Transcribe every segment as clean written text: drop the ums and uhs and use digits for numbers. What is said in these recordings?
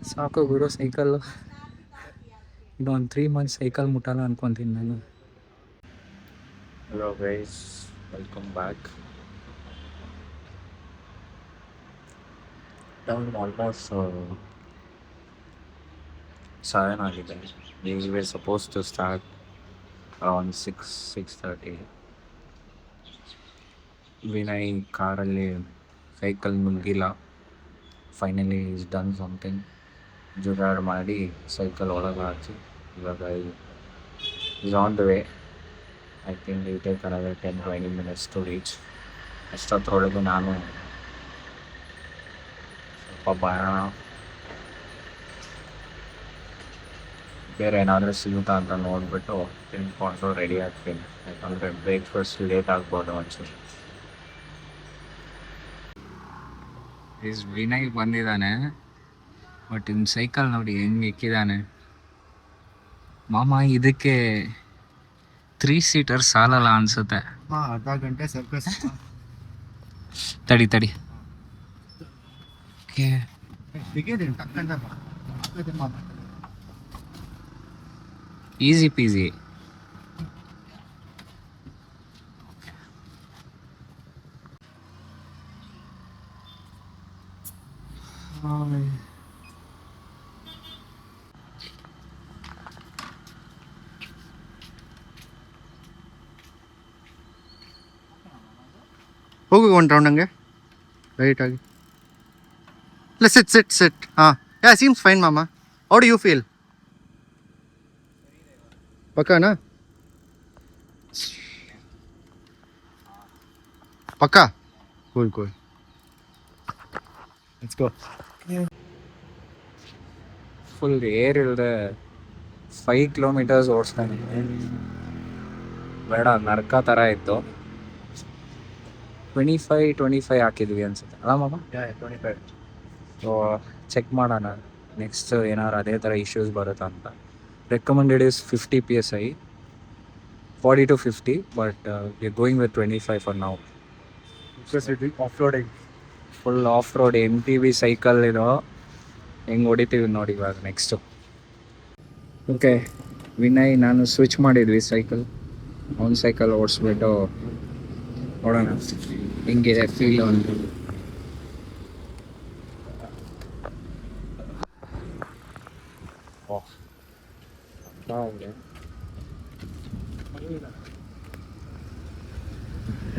ಸಾಕು ಗುರು ಸೈಕಲ್ಲು. ಇನ್ನೊಂದು 3 months cycle ಮುಟ್ಟಲ್ಲ ಅನ್ಕೊತೀನಿ ನಾನು. Hello guys, welcome back. Time almost 7 ಆಗಿದೆ. We were suppose to start around 6:30. Vinay ಕಾರಲ್ಲಿ ಸೈಕಲ್ ನುಗ್ಗಿಲ್ಲ. Finally is done something. ಜುಗಾಡ್ ಮಾಡಿ ಸೈಕಲ್ ಒಳಗೆ ಹಾಕಿ ಇವಾಗ is on the way. I think it take another 10-20 minutes to reach. ಅಷ್ಟೊತ್ತರೊಳಗೆ ನಾನು ಸ್ವಲ್ಪ ಬೇರೆ ಏನಾದರೂ ಸಿಗುತ್ತಾ ಅಂತ ನೋಡಿಬಿಟ್ಟು ತಿನ್ಕೊಂಡು ರೆಡಿ ಆಗ್ತೀನಿ. ಯಾಕಂದರೆ ಬ್ರೇಕ್ಫಾಸ್ಟ್ ಲೇಟ್ ಆಗ್ಬೋದು ಒಂಚೂರು. ಈಸ್ ವಿನಯ್ ಬಂದಿದ್ದಾನೆ, ಬಟ್ ಇನ್ನು ಸೈಕಲ್ ನೋಡಿ ಹೆಂಗೆ ಇಕ್ಕಿದ್ದಾನೆ. ಮಾಮ ಇದಕ್ಕೆ 3 ಸೀಟರ್ ಸಾಲಲ್ಲ ಅನ್ಸುತ್ತೆ. ಅರ್ಧ ಗಂಟೆ ಸರ್ಕಸ್. ತಡಿ ಓಕೆ. Easy peasy. ಹೋಗಿ ಒಂದು ರೌಂಡ್ ಹಂಗೆ ರೈಟ್ ಆಗಿ. ಇಲ್ಲ ಸಿಟ್. ಹಾಂ, ಯಾ ಸೀಮ್ಸ್ ಫೈನ್ ಮಾಮ. How do you feel? ಪಕ್ಕಾನಾ? ಪಕ್ಕಾ? Cool. Let's go. Full air ಇಲ್ಲದೆ 5 ಕಿಲೋಮೀಟರ್ಸ್ ಓಡಿಸ್ತಾನೆ. ಬೇಡ, ನರ್ಕ ಥರ ಇತ್ತು. 25 ಹಾಕಿದ್ವಿ ಅನ್ಸುತ್ತೆ ಅಲ್ಲ ಮಾಮ? 25. ಸೊ ಚೆಕ್ ಮಾಡೋಣ ನೆಕ್ಸ್ಟ್ ಏನಾದ್ರು ಅದೇ ಥರ ಇಶ್ಯೂಸ್ ಬರುತ್ತಾ ಅಂತ. Recommended is 50 PSI, 40 to 50, but we are going with 25 for now. Off roading, full of road MTB cycle ಇದು ಹೆಂಗೆ ಹೊಡಿತೀವಿ ನೋಡಿ ಇವಾಗ ನೆಕ್ಸ್ಟು. ಓಕೆ, ವಿನಯ್ ನಾನು ಸ್ವಿಚ್ ಮಾಡಿದ್ವಿ ಸೈಕಲ್. ಅವ್ನ ಸೈಕಲ್ ಓಡಿಸ್ಬಿಟ್ಟು ನೋಡೋಣ ಹೆಂಗಿದೆ ಫೀಲ್ ಅಂತ.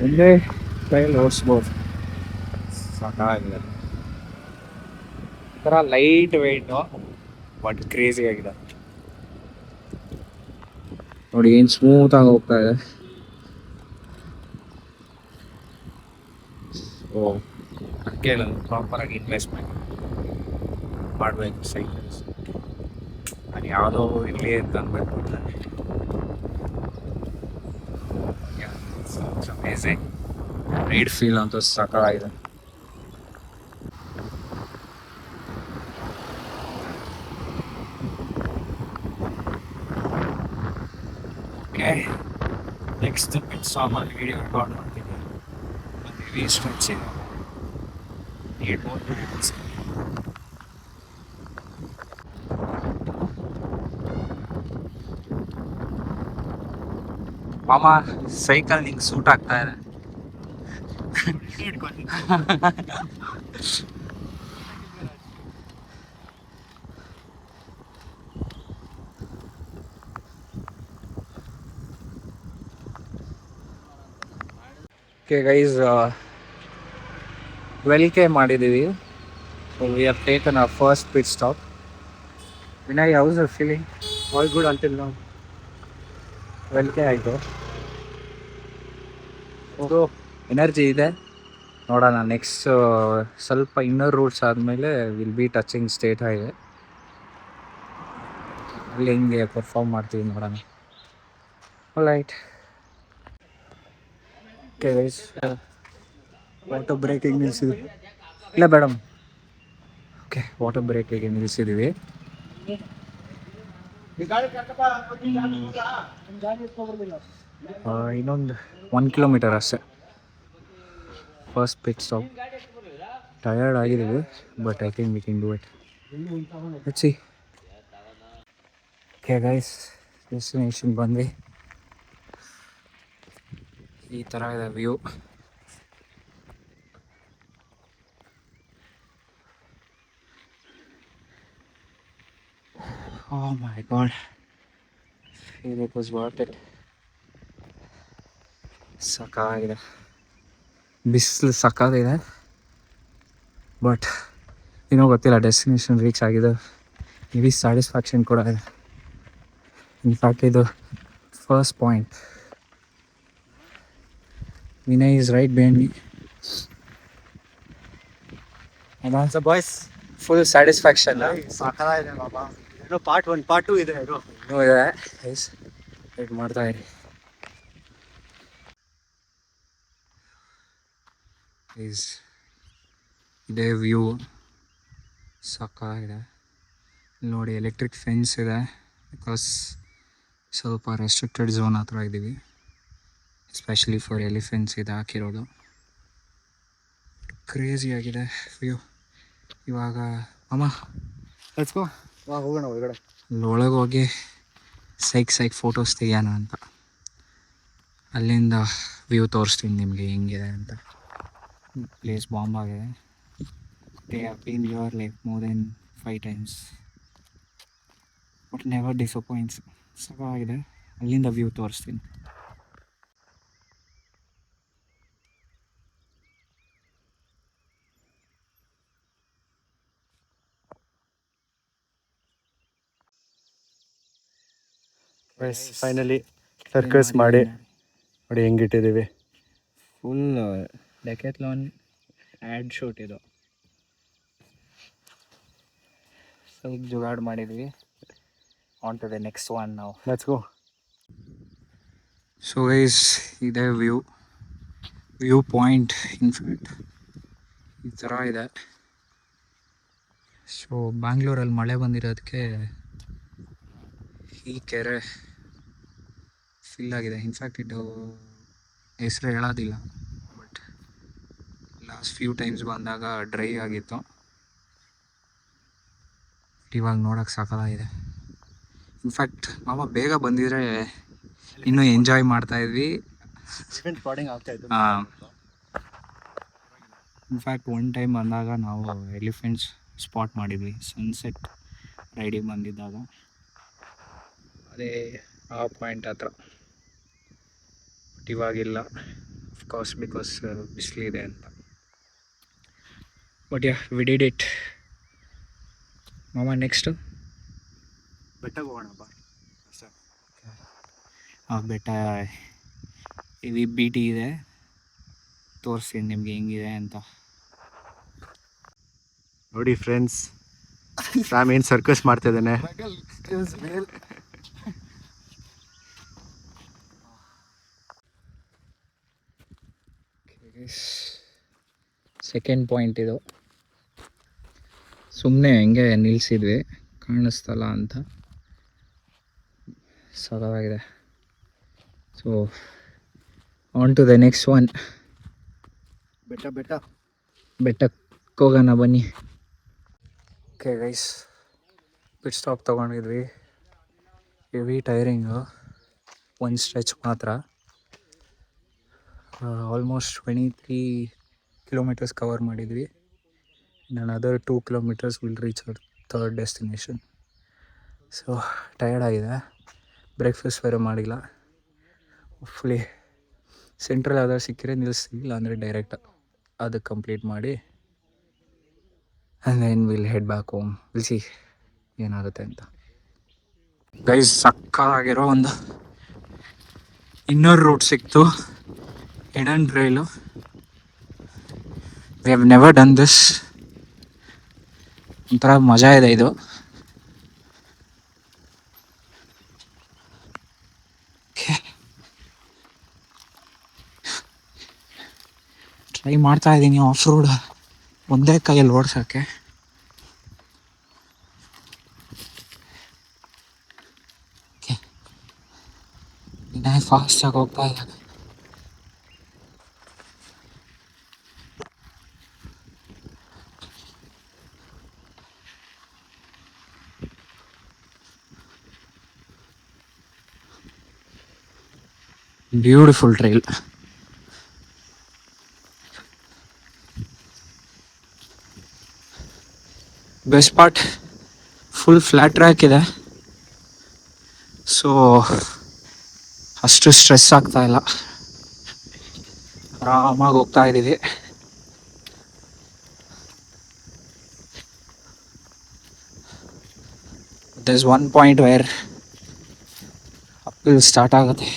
ಒಂದೇ ಕೈಯಲ್ಲಿ ಓಡಿಸ್ಬೋದು, ಸಾಕಾಗಿದೆ. ಒಂಥರ ಲೈಟ್ ವೆಯ್ಟು ಬಟ್ ಕ್ರೇಜಿ ಆಗಿದೆ ನೋಡಿ, ಏನು ಸ್ಮೂತಾಗಿ ಹೋಗ್ತಾ ಇದೆ. ಅದಕ್ಕೆ ನಾನು ಪ್ರಾಪರಾಗಿ ಇನ್ವೆಸ್ಟ್ಮೆಂಟ್ ಮಾಡಬೇಕು ಸೈಕಲ್ಸ್. ನಾನು ಯಾವುದೋ ಇಲ್ಲಿ ಅಂತ ಅಂದ್ಬಿಟ್ಟು ಅಮೇಝಿಂಗ್ ರೈಡ್ ಫೀಲ್ ಅಂತೂ ಸಾಕಾಗಿದೆ. ಓಕೆ, ನೆಕ್ಸ್ಟ್ ಸಾಮಾನ್ಯ ವಿಡಿಯೋ ರೆಕಾರ್ಡ್ ಮಾಡ್ತೀನಿ. ಮತ್ತು ಸ್ಟ್ರೆಚಿಂಗ್ ಮಾಮ ಸೈಕಲ್ ನಿಂಗೆ ಸೂಟ್ ಆಗ್ತಾ ಇದೆ. ಓಕೆ ಗೈಸ್, 12K ಮಾಡಿದ್ದೀವಿ. So we have taken our first pit stop. Vinay, how's your feeling? All good until now. 12K ಆಯಿತು. ಎನರ್ಜಿ ಇದೆ. ನೋಡೋಣ ನೆಕ್ಸ್ಟ್ ಸ್ವಲ್ಪ ಇನ್ನರ್ ರೂಟ್ಸ್ ಆದಮೇಲೆ will be touching state highway. ಅಲ್ಲಿ ಹೆಂಗೆ ಪರ್ಫಾರ್ಮ್ ಮಾಡ್ತೀವಿ ನೋಡೋಣ. Right. Okay guys, water breaking ನಿಲ್ಲಿಸಿದ್ವಿ. ಇಲ್ಲ ಮೇಡಮ್. ಓಕೆ, ವಾಟರ್ ಬ್ರೇಕಿಗೆ ನಿಲ್ಲಿಸಿದ್ದೀವಿ. ಇನ್ನೊಂದು 1 ಕಿಲೋಮೀಟರ್ ಅಷ್ಟೇ ಫಸ್ಟ್ ಪಿಟ್ ಸ್ಟಾಪ್. ಟಯರ್ಡ್ ಆಗಿದ್ದೀವಿ, but I think we can do it. Let's see. Okay guys, destination ಬಂದ್ವಿ. ಈ ಥರ ಇದೆ view. Oh my god, it was worth it. ಸಖತ್ತಾಗಿದೆ, ಬಿಸಿಲು ಸಖತ್ತಿದೆ. ಬಟ್ ಏನೋ ಗೊತ್ತಿಲ್ಲ, ಡೆಸ್ಟಿನೇಷನ್ ರೀಚ್ ಆಗಿದೆ, ಇಡೀ ಸ್ಯಾಟಿಸ್ಫ್ಯಾಕ್ಷನ್ ಕೂಡ ಇದೆ. ಇನ್ಫ್ಯಾಕ್ಟ್ ಇದು first point. Vinay is right behind me. And also boys, full satisfaction. ಸಾಕಾಗಿದೆ ಬಾಬಾ. ಏನೋ ಪಾರ್ಟ್ 1 ಪಾರ್ಟ್ 2 ಇದೆ. ಇನ್ನೂ ಇದೆ ಗೈಸ್, ವೇಟ್ ಮಾಡ್ತಾ ಇರಿ. ಗೈಸ್ ಇದೇ ವ್ಯೂ ಸಾಕಾಗಿದೆ. ನೋಡಿ, ಎಲೆಕ್ಟ್ರಿಕ್ ಫೆನ್ಸ್ ಇದೆ, ಬಿಕಾಸ್ ಸ್ವಲ್ಪ ರೆಸ್ಟ್ರಿಕ್ಟೆಡ್ ಝೋನ್ ಹತ್ರ ಇದ್ದೀವಿ. ಎಸ್ಪೆಷಲಿ ಫಾರ್ ಎಲಿಫೆಂಟ್ಸ್ ಇದು ಹಾಕಿರೋದು. ಕ್ರೇಜಿ ಆಗಿದೆ ವ್ಯೂ. ಇವಾಗ ಅಮ್ಮ ಲೆಟ್ಸ್ ಗೋ, ಹೋಗೋಣ ಒಳಗಡೆ. ಒಳಗೆ ಹೋಗಿ ಸೈಕ್ ಫೋಟೋಸ್ ತೆಗಿಯೋಣ ಅಂತ. ಅಲ್ಲಿಂದ ವ್ಯೂ ತೋರಿಸ್ತೀನಿ ನಿಮಗೆ ಹೆಂಗಿದೆ ಅಂತ. ಪ್ಲೇಸ್ ಬಾಂಬ್ ಆಗಿದೆ. They have been here like more than 5 times, but never disappoints. ಸಾಕಾಗಿದೆ. ಅಲ್ಲಿಂದ ವ್ಯೂ ತೋರಿಸ್ತೀನಿ. ಫೈನಲಿ ಸರ್ಕಸ್ ಮಾಡಿ ನೋಡಿ ಹೆಂಗಿಟ್ಟಿದ್ದೀವಿ. ಫುಲ್ ಡೆಕ್ಯಾಥ್ಲಾನ್ ಆ್ಯಡ್ ಶೂಟ್ ಇದು. ಸ್ವಲ್ಪ ಜುಗಾಡ್ ಮಾಡಿದ್ವಿ. On to the next one ನಾವು. Let's go. ಸೊ ಗೈಸ್, ಇದೇ ವ್ಯೂ ಪಾಯಿಂಟ್. ಇನ್ಫ್ಯಾಕ್ಟ್ ಈ ಥರ ಇದೆ. ಸೊ ಬ್ಯಾಂಗ್ಳೂರಲ್ಲಿ ಮಳೆ ಬಂದಿರೋದಕ್ಕೆ ಈ ಕೆರೆ ಫಿಲ್ ಆಗಿದೆ. ಇನ್ಫ್ಯಾಕ್ಟ್ ಇದು ಹೆಸರು ಹೇಳೋದಿಲ್ಲ, ಬಟ್ ಲಾಸ್ಟ್ ಫ್ಯೂ ಟೈಮ್ಸ್ ಬಂದಾಗ ಡ್ರೈ ಆಗಿತ್ತು. ಇವಾಗ ನೋಡೋಕ್ಕೆ ಸಾಕಾಗಿದೆ. ಇನ್ಫ್ಯಾಕ್ಟ್ ಮಾವ ಬೇಗ ಬಂದಿದ್ರೆ ಇನ್ನೂ ಎಂಜಾಯ್ ಮಾಡ್ತಾಯಿದ್ವಿ. ಇನ್ಫ್ಯಾಕ್ಟ್ ಒನ್ ಟೈಮ್ ಬಂದಾಗ ನಾವು ಎಲಿಫೆಂಟ್ಸ್ ಸ್ಪಾಟ್ ಮಾಡಿದ್ವಿ ಸನ್ಸೆಟ್ ರೈಡಿಗೆ ಬಂದಿದ್ದಾಗ. ಅದೇ ಆ ಪಾಯಿಂಟ್ ಹತ್ರ. ಬಟ್ ಇವಾಗಿಲ್ಲ, ಅಫ್ಕೋರ್ಸ್, ಬಿಕಾಸ್ ಬಿಸಿಲಿದೆ ಅಂತ. But yeah, we did it. ಮಾಮ ನೆಕ್ಸ್ಟು ಬೆಟ್ಟಕ್ಕೆ ಹೋಗೋಣಪ್ಪ. ಆ ಬೆಟ್ಟ ಇದು ಬಿ ಟಿ ಇದೆ, ತೋರಿಸ್ತೀನಿ ನಿಮಗೆ ಹೆಂಗಿದೆ ಅಂತ. ನೋಡಿ ಫ್ರೆಂಡ್ಸ್, ಸ್ಯಾಮ್ ಏನು ಸರ್ಕಸ್ ಮಾಡ್ತಾ ಇದ್ದಾನೆ. ಸೆಕೆಂಡ್ ಪಾಯಿಂಟ್ ಇದು. ಸುಮ್ಮನೆ ಹೆಂಗೆ ನಿಲ್ಲಿಸಿದ್ವಿ, ಕಾಣಿಸ್ತಲ್ಲ ಅಂತ. ಸರಳವಾಗಿದೆ. So on to the next one. ಬೆಟ್ಟಕ್ಕೆ ಹೋಗೋಣ ಬನ್ನಿ. ಓಕೆ ಗೈಸ್, ಪಿಟ್ ಸ್ಟಾಪ್ ತೊಗೊಂಡಿದ್ವಿ. ಹೆವಿ ಟೈರಿಂಗು, ಒಂದು ಸ್ಟ್ರೆಚ್ ಮಾತ್ರ. ಆಲ್ಮೋಸ್ಟ್ 23 kilometers ಕವರ್ ಮಾಡಿದ್ವಿ. another 2 kilometers will reach our third destination. So tired ಆಗಿದೆ. ಬ್ರೇಕ್ಫಾಸ್ಟ್ ಬೇರೆ ಮಾಡಿಲ್ಲ. ಫುಲ್ಲಿ ಸೆಂಟ್ರಲ್ ಯಾವ್ದಾದ್ರು ಸಿಕ್ಕಿದ್ರೆ ನಿಲ್ಲಿಸ್ತೀವಿ, ಇಲ್ಲಾಂದರೆ ಡೈರೆಕ್ಟ್ ಅದು ಕಂಪ್ಲೀಟ್ ಮಾಡಿ and then will head back home. Will see ಏನಾಗುತ್ತೆ ಅಂತ. ಗೈಸ್, ಸಕ್ಕತ್ತಾಗಿರೋ ಒಂದು ಇನ್ನರ್ ರೂಟ್ ಸಿಕ್ತು, hidden trail. We have never done this. ಒಂಥರ ಮಜಾ ಇದೆ ಇದು. ಟ್ರೈ ಮಾಡ್ತಾ ಇದ್ದೀನಿ ಆಫ್ ರೋಡ್ ಒಂದೇ ಕೈಯಲ್ಲಿ ಓಡ್ಸೋಕ್ಕೆ. ಇನ್ನೇ ಫಾಸ್ಟಾಗಿ ಹೋಗ್ತಾ ಇದ್ದಾನೆ. Beautiful trail. Best part full flat track ಇದೆ, ಸೊ ಅಷ್ಟು ಸ್ಟ್ರೆಸ್ ಆಗ್ತಾ ಇಲ್ಲ, ಆರಾಮಾಗಿ ಹೋಗ್ತಾ ಇದ್ದೀವಿ. There's one point where uphill start ಆಗುತ್ತೆ.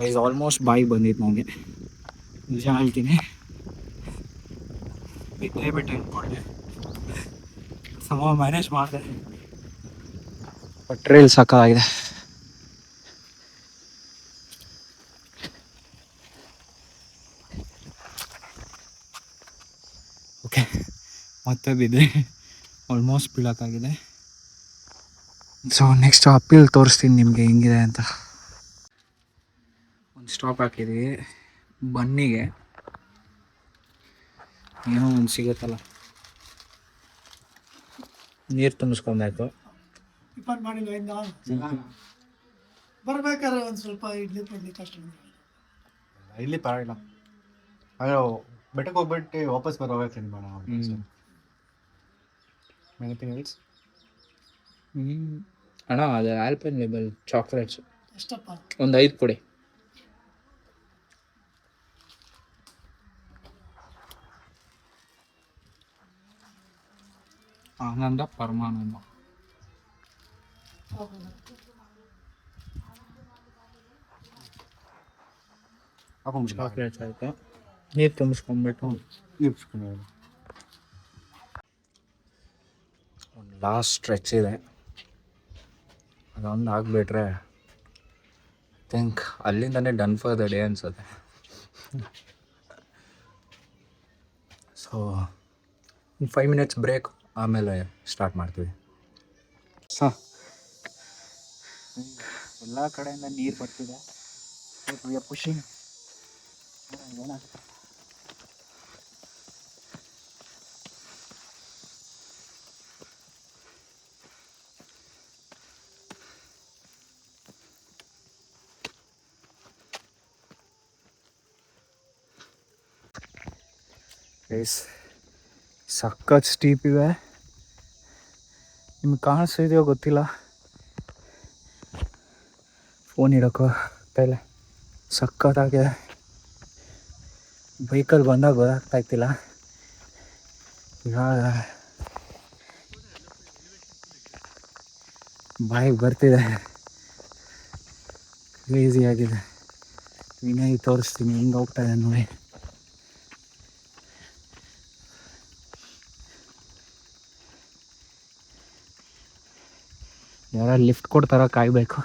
ಈಸ್ ಆಲ್ಮೋಸ್ಟ್ ಬಾಯಿಗೆ ಬಂದಿತ್ತು ನನಗೆ, ನಿಜ ಹೇಳ್ತೀನಿ. ಬಿಟ್ಟೆ ಅಂದ್ಕೊಂಡೆ, ಮ್ಯಾನೇಜ್ ಮಾಡಿದೆ. ಬಟ್ ಟ್ರೈಲ್ ಸಾಕಾಗಿದೆ. ಓಕೆ, ಮತ್ತೆ ಬಿದ್ದೆ, ಆಲ್ಮೋಸ್ಟ್ ಬೀಳೋಕ್ಕಾಗಿದೆ. ಸೊ ನೆಕ್ಸ್ಟ್ ಅಪ್ಪಿಲ್ ತೋರಿಸ್ತೀನಿ ನಿಮಗೆ ಹೆಂಗಿದೆ ಅಂತ. ಒಂದು ಸ್ಟಾಪ್ ಹಾಕಿದ್ದೀವಿ, ಬನ್ನಿಗೆ ಏನೋ ಒಂದು ಸಿಗುತ್ತಲ್ಲ, ನೀರು ತುಂಬಿಸ್ಕೊಬೇಕು. ಬರ್ಬೇಕಾದ್ರೆ ಒಂದು ಸ್ವಲ್ಪ ಇಡ್ಲಿ ಪಡ್ಲಿ ಕಷ್ಟ. ಇಲ್ಲಿ ಪರವಾಗಿಲ್ಲ, ಅಯ್ಯೋ ಬೆಟ್ಟಕ್ಕೆ ಹೋಗ್ಬಿಟ್ಟು ವಾಪಸ್ ಬರೋವಾಗ ತಿನ್ಬೋಣ. ಅಣ್ಣ ಅದು ಆಲ್ಪೆನ್ ಲೇಬಲ್ ಚಾಕ್ಲೇಟ್ಸು ಎಷ್ಟಪ್ಪ? ಒಂದು 5 ಕೊಡಿ. ಆನಂದ ಪರಮಾನಂದ ಚಾಕ್ಲೇಟ್ಸ್ ಆಯಿತು. ನೀರು ತುಂಬಿಸ್ಕೊಂಡ್ಬಿಟ್ಟು ಒಂದು ಲಾಸ್ಟ್ ಸ್ಟ್ರೆಚ್ ಇದೆ, ಅದೊಂದು ಆಗಿಬಿಟ್ರೆ ಥಿಂಕ್ ಅಲ್ಲಿಂದನೇ ಡನ್ ಫಾರ್ ದ ಡೇ ಅನ್ಸುತ್ತೆ. ಸೊ 5 ಮಿನಿಟ್ಸ್ ಬ್ರೇಕ್, ಆಮೇಲೆ ಸ್ಟಾರ್ಟ್ ಮಾಡ್ತೀವಿ. ಎಲ್ಲ ಕಡೆಯಿಂದ ನೀರು ಬರ್ತಿದೆ, ವಿ ಆರ್ ಪುಷಿಂಗ್. ಸಖತ್ ಸ್ಟೀಪ್ ಇದೆ, ನಿಮ್ಗೆ ಕಾಣಿಸ್ತಿದೆಯೋ ಗೊತ್ತಿಲ್ಲ, ಫೋನ್ ಇಡೋಕ್ಕೋ ಪೈಲೆ ಸಖತ್ತಾಗಿದೆ. ಬೈಕಲ್ಲಿ ಬಂದಾಗ ಗೊತ್ತಾಗ್ತಾಯಿತ್ತಿಲ್ಲ, ಇವಾಗ ಬಾಯಿಗೆ ಬರ್ತಿದೆ, ಕ್ರೇಜಿಯಾಗಿದೆ. ವಿನಯ್ ತೋರಿಸ್ತೀನಿ ಹೆಂಗೆ ಹೋಗ್ತಾ ಇದೆ ನೋಡಿ. ಯಾರು ಲಿಫ್ಟ್ ಕೊಡ್ತಾರೋ ಕಾಯಬೇಕು.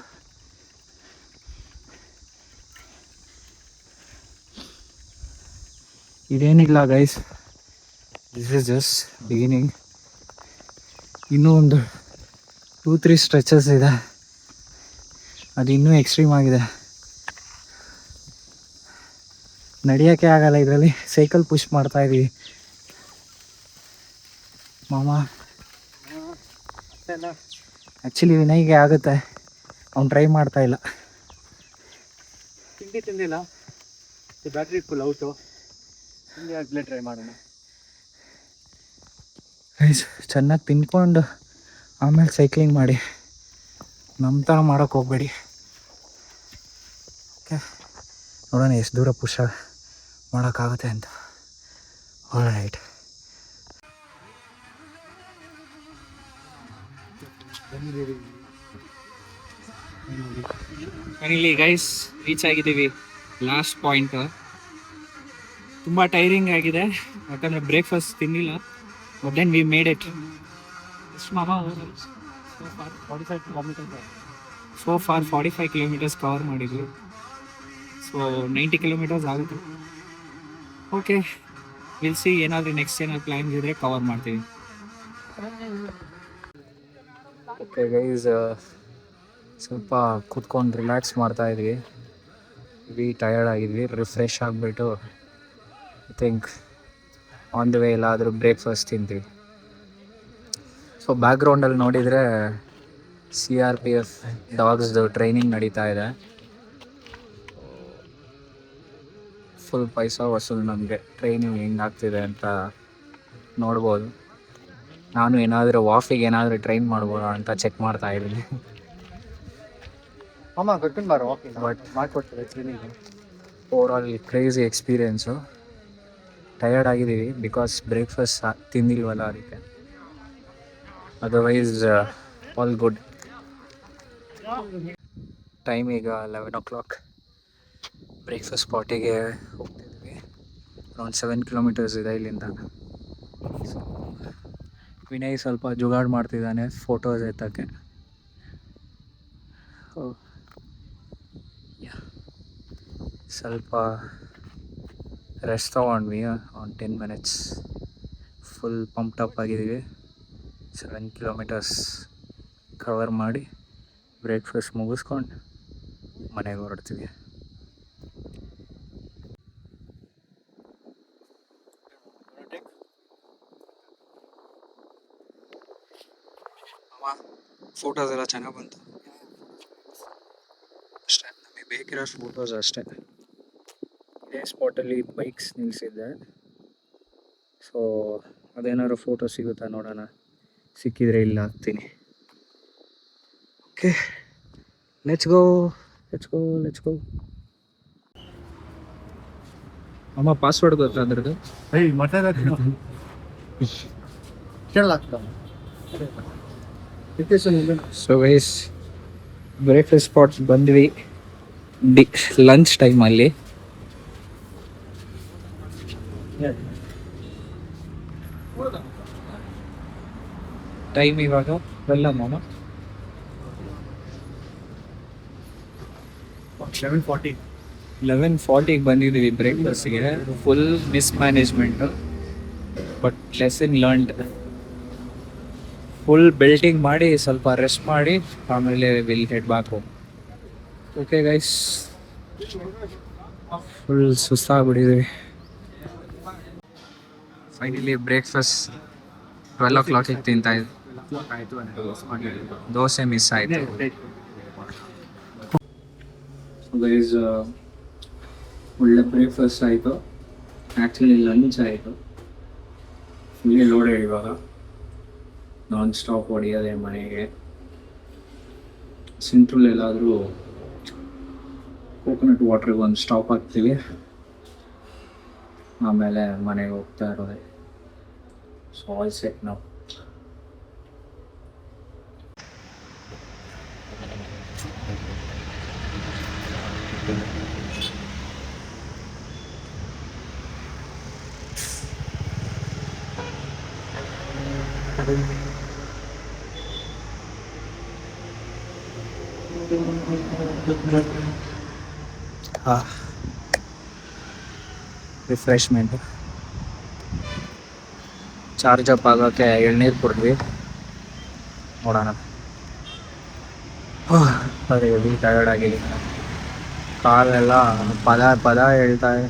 ಇದೇನಿಲ್ಲ guys, this is just beginning. ಇನ್ನೂ ಒಂದು 2-3 ಸ್ಟ್ರೆಚಸ್ ಇದೆ, ಅದು ಇನ್ನೂ ಎಕ್ಸ್ಟ್ರೀಮ್ ಆಗಿದೆ. ನಡೆಯೋಕ್ಕೆ ಆಗಲ್ಲ ಇದರಲ್ಲಿ, ಸೈಕಲ್ ಪುಷ್ ಮಾಡ್ತಾ ಇದ್ದೀವಿ. ಮಾಮ ಆ್ಯಕ್ಚುಲಿ ವಿನಯ್ಗೆ ಆಗುತ್ತೆ, ಅವ್ನು ಟ್ರೈ ಮಾಡ್ತಾ ಇಲ್ಲ. ತಿಂದಿಲ್ಲ, ಬ್ಯಾಟ್ರಿ ಫುಲ್ ಔಟು, ಹಿಂಗೆ ಆಗಲೇ ಟ್ರೈ ಮಾಡೋಣ. ಚೆನ್ನಾಗಿ ತಿನ್ಕೊಂಡು ಆಮೇಲೆ ಸೈಕ್ಲಿಂಗ್ ಮಾಡಿ, ನಮ್ಮ ಥರ ಮಾಡೋಕ್ಕೆ ಹೋಗಬೇಡಿ. ಓಕೆ, ನೋಡೋಣ ಎಷ್ಟು ದೂರ ಪುಷ್ ಮಾಡೋಕ್ಕಾಗುತ್ತೆ ಅಂತ. ಆಲ್ರೈಟ್, ಫೈನಲಿ ಗೈಸ್ ರೀಚ್ ಆಗಿದ್ದೀವಿ ಲಾಸ್ಟ್ ಪಾಯಿಂಟ್. ತುಂಬ ಟೈರಿಂಗ್ ಆಗಿದೆ ಯಾಕಂದರೆ ಬ್ರೇಕ್ಫಾಸ್ಟ್ ತಿನ್ನಿಲ್ಲ, but then we made it. So far 45 kilometers cover ಮಾಡಿದ್ವಿ, ಸೊ 90 ಕಿಲೋಮೀಟರ್ಸ್ ಆಗುತ್ತೆ. ಓಕೆ, ವಿಲ್ ಸಿ, ಏನಾದರೂ ನೆಕ್ಸ್ಟ್ ಏನಾದ್ರು ಪ್ಲ್ಯಾನ್ಸ್ ಇದ್ದರೆ ಕವರ್ ಮಾಡ್ತೀವಿ. ಓಕೆ ಗೈಸ್, ಸ್ವಲ್ಪ ಕೂತ್ಕೊಂಡು ರಿಲ್ಯಾಕ್ಸ್ ಮಾಡ್ತಾಯಿದ್ವಿ, ಟಯರ್ಡ್ ಆಗಿದ್ವಿ. ರಿಫ್ರೆಶ್ ಆಗಿಬಿಟ್ಟು I think on the way ಎಲ್ಲಾದರೂ ಬ್ರೇಕ್ಫಾಸ್ಟ್ ತಿಂತೀವಿ. ಸೊ ಬ್ಯಾಕ್ಗ್ರೌಂಡಲ್ಲಿ ನೋಡಿದರೆ CRPF ಡಾಗ್ಸ್ದು ಟ್ರೈನಿಂಗ್ ನಡೀತಾ ಇದೆ. ಫುಲ್ ಪೈಸಾ ವಸೂಲು ನಮಗೆ ಟ್ರೈನಿಂಗ್ ಹೆಂಗಾಗ್ತಿದೆ ಅಂತ ನೋಡ್ಬೋದು. ನಾನು ಏನಾದರೂ ವಾಫಿಗೆ ಏನಾದರೂ ಟ್ರೈನ್ ಮಾಡ್ಬೋದಾ ಅಂತ ಚೆಕ್ ಮಾಡ್ತಾ ಇದ್ದೀನಿ. ಅಮ್ಮ ಕರ್ಕೊಂಡು ಬಾರೋ ಬಟ್ ಮಾಡ್ಕೊಡ್ತಾರೆ cleaning. Overall crazy experience. Tired ಆಗಿದ್ದೀವಿ ಬಿಕಾಸ್ ಬ್ರೇಕ್ಫಾಸ್ಟ್ ತಿಂದಿಲ್ವಲ್ಲ ಅದಕ್ಕೆ. Otherwise all good. ಟೈಮ್ ಈಗ 11 o'clock. ಬ್ರೇಕ್ಫಾಸ್ಟ್ ಸ್ಪಾಟಿಗೆ ಹೋಗ್ತಿದ್ವಿ. ಅರೌಂಡ್ 7 kilometers ಇದೆ ಇಲ್ಲಿಂದ. ಸೊ ವಿನಯ್ ಸ್ವಲ್ಪ ಜುಗಾಡ್ ಮಾಡ್ತಿದ್ದಾನೆ ಫೋಟೋಸ್ ಎತ್ತಕ್ಕೆ. ಸ್ವಲ್ಪ ರೆಸ್ಟ್ ತೊಗೊಂಡ್ವಿ ಒಂದು 10 minutes. ಫುಲ್ ಪಂಪ್ಡ್ ಅಪ್ ಆಗಿದ್ದೀವಿ. 7 kilometers ಕವರ್ ಮಾಡಿ ಬ್ರೇಕ್ಫಾಸ್ಟ್ ಮುಗಿಸ್ಕೊಂಡು ಮನೆಗೆ ಹೊರಡ್ತೀವಿ. ಫೋಟೋಸ್ ಎಲ್ಲ ಚೆನ್ನಾಗಿ ಬಂತು ಅಷ್ಟೇ. ನಮಗೆ ಬೇಕಿರೋ ಫೋಟೋಸ್ ಅಷ್ಟೇ. ಇದೇ ಸ್ಪಾಟಲ್ಲಿ ಬೈಕ್ಸ್ ನಿಲ್ಲಿಸಿದ್ದೆ. ಸೊ ಅದೇನಾದ್ರು ಫೋಟೋ ಸಿಗುತ್ತಾ ನೋಡೋಣ. ಸಿಕ್ಕಿದರೆ ಇಲ್ಲ ಹಾಕ್ತೀನಿ. Okay, let's go. ಅಮ್ಮ ಪಾಸ್ವರ್ಡ್ ಗೊತ್ತಾ ಅದ್ರದ್ದು? ಸೊ ಗೈಸ್, ಬ್ರೇಕ್ಫಾಸ್ಟ್ ಸ್ಪಾಟ್ ಬಂದ್ವಿ ಲಂಚ್ ಟೈಮಲ್ಲಿ. ಟೈಮ್ ಇವಾಗ 11:40 ಬಂದಿದ್ದೀವಿ ಬ್ರೇಕ್ಫಾಸ್ಟ್ಗೆ. Full mismanagement, but lesson learned. Full belting ಮಾಡಿ ಸ್ವಲ್ಪ ರೆಸ್ಟ್ ಮಾಡಿ ಆಮೇಲೆ will head back home. Okay guys, full ಸುಸ್ತಾಗ್ಬಿಟ್ಟಿದ್ದೀವಿ. ಫೈನಲಿ ಬ್ರೇಕ್ಫಾಸ್ಟ್ 12 o'clock ತಿಂತಾ ಇದ್ವಿ. ದೋಸೆ ಮಿಸ್ ಆಯಿತು. ಗೈಸ್, ಒಳ್ಳೆ ಬ್ರೇಕ್ಫಾಸ್ಟ್ ಆಯಿತು. ಆ್ಯಕ್ಚುಲಿ ಲಂಚ್ ಆಯಿತು. ಫುಲ್ಲಿ ಲೋಡೆಡ್ ಇವಾಗ. ನಾನ್ ಸ್ಟಾಪ್ ಹೊಡೆಯೋದೆ ಮನೆಗೆ. ಸೆಂಟ್ರಲ್ ಎಲ್ಲಾದರೂ ಕೋಕೋನಟ್ ವಾಟ್ರಿಗೆ ಒಂದು ಸ್ಟಾಪ್ ಹಾಕ್ತೀವಿ, ಆಮೇಲೆ ಮನೆಗೆ ಹೋಗ್ತಾ ಇರೋದೆ. ಸೊ ಆಲ್ ಸೆಟ್ ನಾವು. ರಿಫ್ರೆಶ್ಮೆಂಟ್. ಚಾರ್ಜ್ ಅಪ್ ಆಗೋಕ್ಕೆ ಎಳ್ನೀರು ಕುಡಿದ್ವಿ. ನೋಡೋಣ. ಅದೇ ಟಯರ್ಡ್ ಆಗಿದೆ. ಕಾಲೆಲ್ಲ ಪದ ಹೇಳ್ತಾ ಇದೆ.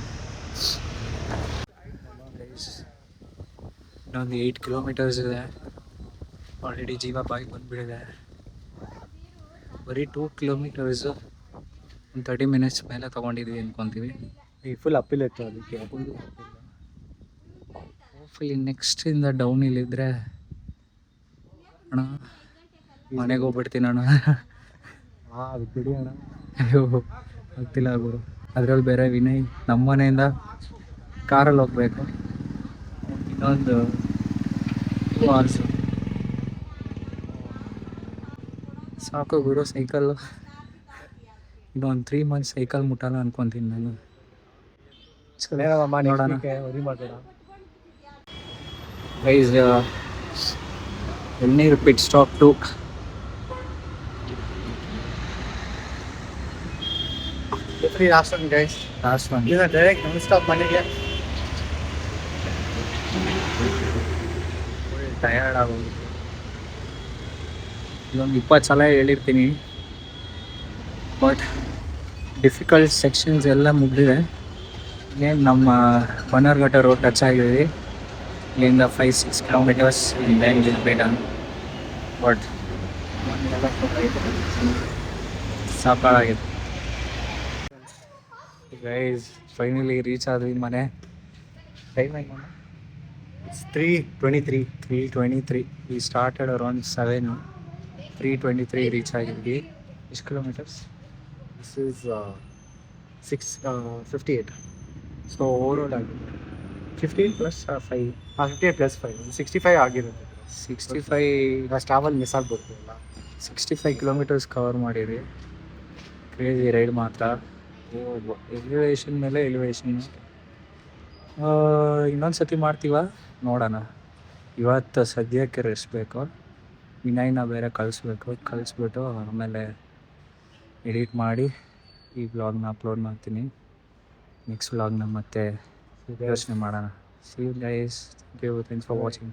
ಇನ್ನೊಂದು 8 kilometers ಇದೆ. ಆಲ್ರೆಡಿ ಜೀವ ಬಾಯಿಗೆ ಬಂದುಬಿಟ್ಟಿದೆ. ಬರೀ 2 kilometers ಒಂದು 30 minutes ಮೇಲೆ ತೊಗೊಂಡಿದ್ವಿ ಅಂದ್ಕೊತೀವಿ. ಈ ಫುಲ್ ಅಪ್ಪಿಲ್ ಇತ್ತು ಅದಕ್ಕೆ. ಹೋಪ್ಫುಲಿ ನೆಕ್ಸ್ಟಿಂದ ಡೌನ್ ಇಲ್ಲಿದ್ದರೆ ಅಣ್ಣ ಮನೆಗೆ ಹೋಗ್ಬಿಡ್ತೀನಿ ಅಣ್ಣ. ಬಿಡಿ ಅಣ್ಣ. ಅಯ್ಯೋ ಆಗ್ತಿಲ್ಲ ಗುರು. ಅದರಲ್ಲಿ ಬೇರೆ ವಿನಯ್ ನಮ್ಮ ಮನೆಯಿಂದ ಕಾರಲ್ಲಿ ಹೋಗ್ಬೇಕು. ಇನ್ನೊಂದು 2 hours ಸಾಕು ಗುರು. ಸೈಕಲ್ಲು ಇನ್ನೊಂದು 3 months ಸೈಕಲ್ ಮುಟ್ಟಲ್ಲ ಅನ್ಕೊತೀನಿ ನಾನು. ನೋಡೋಣ. ಗೈಸ್, ಎಳ್ನೀರು pit stop two. Last one guys. Last one. ಈಗ ಡೈರೆಕ್ಟ್ ನಾನ್ ಸ್ಟಾಪ್ ಮನೆಗೆ. ಟಯರ್ಡ್ ಆಗೋದು. ಇದೊಂದು 20 ಸಲ ಹೇಳಿರ್ತೀನಿ. ಬಟ್ ಡಿಫಿಕಲ್ಟ್ ಸೆಕ್ಷನ್ಸ್ ಎಲ್ಲ ಮುಗಿದಿದೆ. ಏನು ನಮ್ಮ ಬನ್ನರ್ಘಟ್ಟ ರೋಡ್ ಟಚ್ ಆಗಿದ್ವಿ. ಇಲ್ಲಿಂದ 5-6 ಕಿಲೋಮೀಟರ್ಸ್ ಬೇಡ ಬಟ್ ಸಾಕಾಗಿದೆ. ಗೈಸ್ ಫೈನಲಿ ರೀಚ್ ಆದ್ವಿ ಮನೆ. ಟೈಮ್ ಆಯ್ತು 3:23. 3:23. We started around 7. 3:23 ರೀಚ್ ಆಗಿದ್ವಿ. ಎಷ್ಟು kilometres? This is 6:58. So overall ಆಗಿ 15 ಪ್ಲಸ್ 5 58 ಪ್ಲಸ್ 5 65 ಆಗಿರುತ್ತೆ. 65 ಟ್ರಾವೆಲ್ ಮಿಸ್ ಆಗ್ಬೋದು ಅಲ್ಲ. 65 ಕಿಲೋಮೀಟರ್ಸ್ ಕವರ್ ಮಾಡಿರಿ. ಕ್ರೇಜಿ ರೈಡ್ ಮಾತ್ರ. ಎಲಿವೇಶನ್ ಮೇಲೆ ಎಲಿವೇಶನ್. ಇನ್ನೊಂದು ಸತಿ ಮಾಡ್ತೀವ ನೋಡೋಣ. ಇವತ್ತು ಸದ್ಯಕ್ಕೆ ರೆಸ್ಟ್ ಬೇಕು. ವಿನಯ್ನ ಬೇರೆ ಕಳಿಸ್ಬಿಟ್ಟು ಆಮೇಲೆ ಎಡಿಟ್ ಮಾಡಿ ಈ ವ್ಲಾಗ್ನ ಅಪ್ಲೋಡ್ ಮಾಡ್ತೀನಿ. ನೆಕ್ಸ್ಟ್ ವ್ಲಾಗ್ನ ಮತ್ತೆ ಯೋಚನೆ ಮಾಡೋಣ. See you guys. Thank you. Thanks for watching.